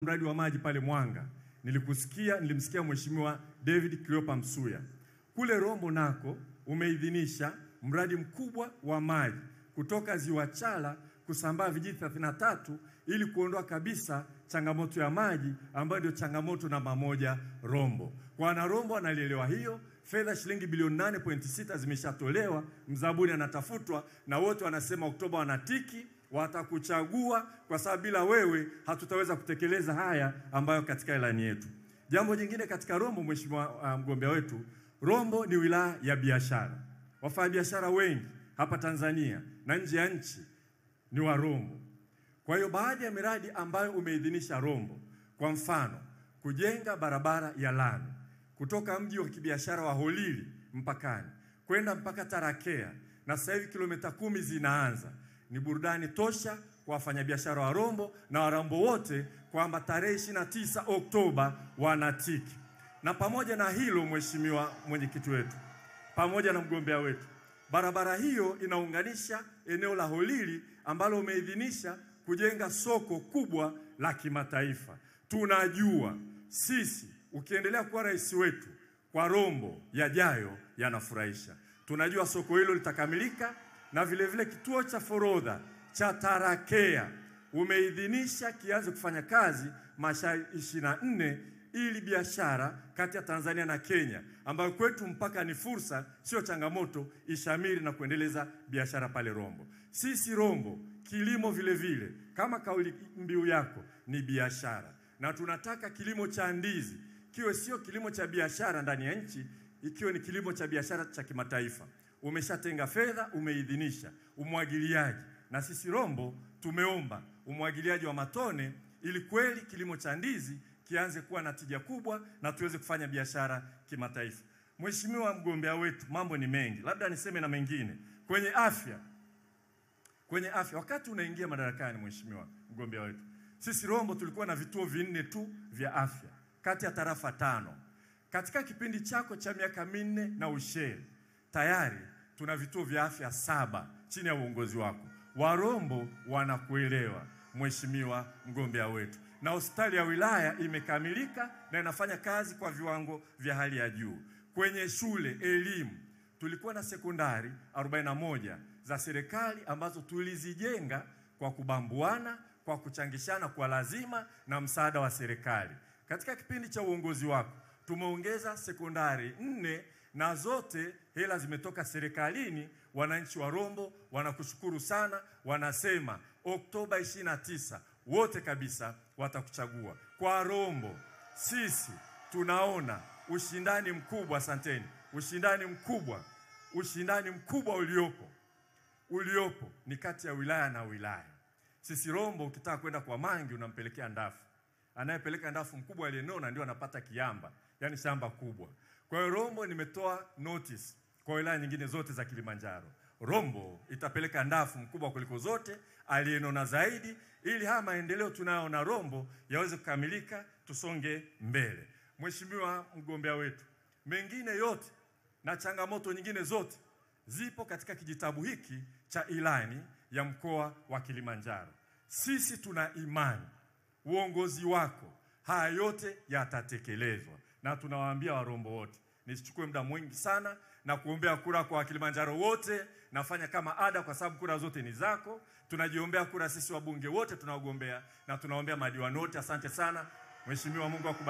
Mradi wa maji pale Mwanga, nilimsikia Mheshimiwa David Cleopa Msuya. Kule Rombo nako umeidhinisha mradi mkubwa wa maji kutoka Ziwa Chala kusambaa vijiji 33 ili kuondoa kabisa changamoto ya maji ambayo ndio changamoto namba 1 Rombo. Kwa wana Rombo wanalielewa hiyo, fedha shilingi bilioni 8.6 zimeshatolewa, mzabuni anatafutwa na wote wanasema Oktoba wanatiki, watakuchagua kwa sababu bila wewe hatutaweza kutekeleza haya ambayo katika ilani yetu. Jambo jingine katika Rombo, Mheshimiwa mgombea wetu, Rombo ni wilaya ya biashara. Wafanyabiashara wengi hapa Tanzania na nje ya nchi ni wa Rombo. Kwa hiyo baadhi ya miradi ambayo umeidhinisha Rombo, kwa mfano kujenga barabara ya lami kutoka mji wa kibiashara wa Holili mpakani kwenda mpaka Tarakea, na sasa hivi kilomita 10 zinaanza, ni burudani tosha kwa wafanyabiashara wa Rombo na Warambo wote kwamba tarehe 29 Oktoba wanatiki. Na pamoja na hilo, Mheshimiwa mwenyekiti wetu, pamoja na mgombea wetu, barabara hiyo inaunganisha eneo la Holili ambalo umeidhinisha kujenga soko kubwa la kimataifa. Tunajua sisi ukiendelea kuwa rais wetu, kwa Rombo yajayo yanafurahisha. Tunajua soko hilo litakamilika, na vile vile kituo cha forodha cha Tarakea umeidhinisha kianze kufanya kazi masaa 24 ili biashara kati ya Tanzania na Kenya, ambayo kwetu mpaka ni fursa sio changamoto, ishamiri na kuendeleza biashara pale Rombo. Sisi Rombo kilimo vile vile, kama kauli mbiu yako ni biashara, na tunataka kilimo cha ndizi kiwe sio kilimo cha biashara ndani ya nchi, ikiwe ni kilimo cha biashara cha kimataifa. Umeshatenga fedha, umeidhinisha umwagiliaji, na sisi Rombo tumeomba umwagiliaji wa matone ili kweli kilimo cha ndizi kianze kuwa na tija kubwa na tuweze kufanya biashara kimataifa. Mheshimiwa mgombea wetu, mambo ni mengi, labda niseme na mengine. Kwenye afya, wakati unaingia madarakani, Mheshimiwa mgombea wetu, sisi Rombo tulikuwa na vituo 4 tu vya afya kati ya tarafa 5. Katika kipindi chako cha miaka 4 na usheri, tayari tuna vituo vya afya 7 chini ya uongozi wako. Warombo wanakuelewa, Mheshimiwa mgombea wetu, na hospitali ya wilaya imekamilika na inafanya kazi kwa viwango vya hali ya juu. Kwenye shule elimu, tulikuwa na sekondari 41 za serikali ambazo tulizijenga kwa kubambuana, kwa kuchangishana kwa lazima na msaada wa serikali. Katika kipindi cha uongozi wako tumeongeza sekondari 4 na zote hela zimetoka serikalini. Wananchi wa Rombo wanakushukuru sana, wanasema Oktoba 29 wote kabisa watakuchagua. Kwa Rombo sisi tunaona ushindani mkubwa, asanteni, ushindani mkubwa uliopo ni kati ya wilaya na wilaya. Sisi Rombo ukitaka kwenda kwa Mangi unampelekea ndafu, anayepeleka ndafu mkubwa aliyenona ndio anapata kiamba, yani shamba kubwa. Kwa hiyo Rombo nimetoa notice kwa wilaya nyingine zote za Kilimanjaro, Rombo itapeleka ndafu mkubwa kuliko zote, aliyenona zaidi, ili haya maendeleo tunayo na Rombo yaweze kukamilika, tusonge mbele. Mheshimiwa mgombea wetu, mengine yote na changamoto nyingine zote zipo katika kijitabu hiki cha ilani ya mkoa wa Kilimanjaro. Sisi tuna imani uongozi wako haya yote yatatekelezwa, na tunawaambia Warombo wote, nisichukue muda mwingi sana na kuombea kura kwa Kilimanjaro wote. Nafanya kama ada kwa sababu kura zote ni zako. Tunajiombea kura sisi wabunge wote tunaogombea, na tunaombea madiwani wote. Asante sana Mheshimiwa, Mungu akubariki.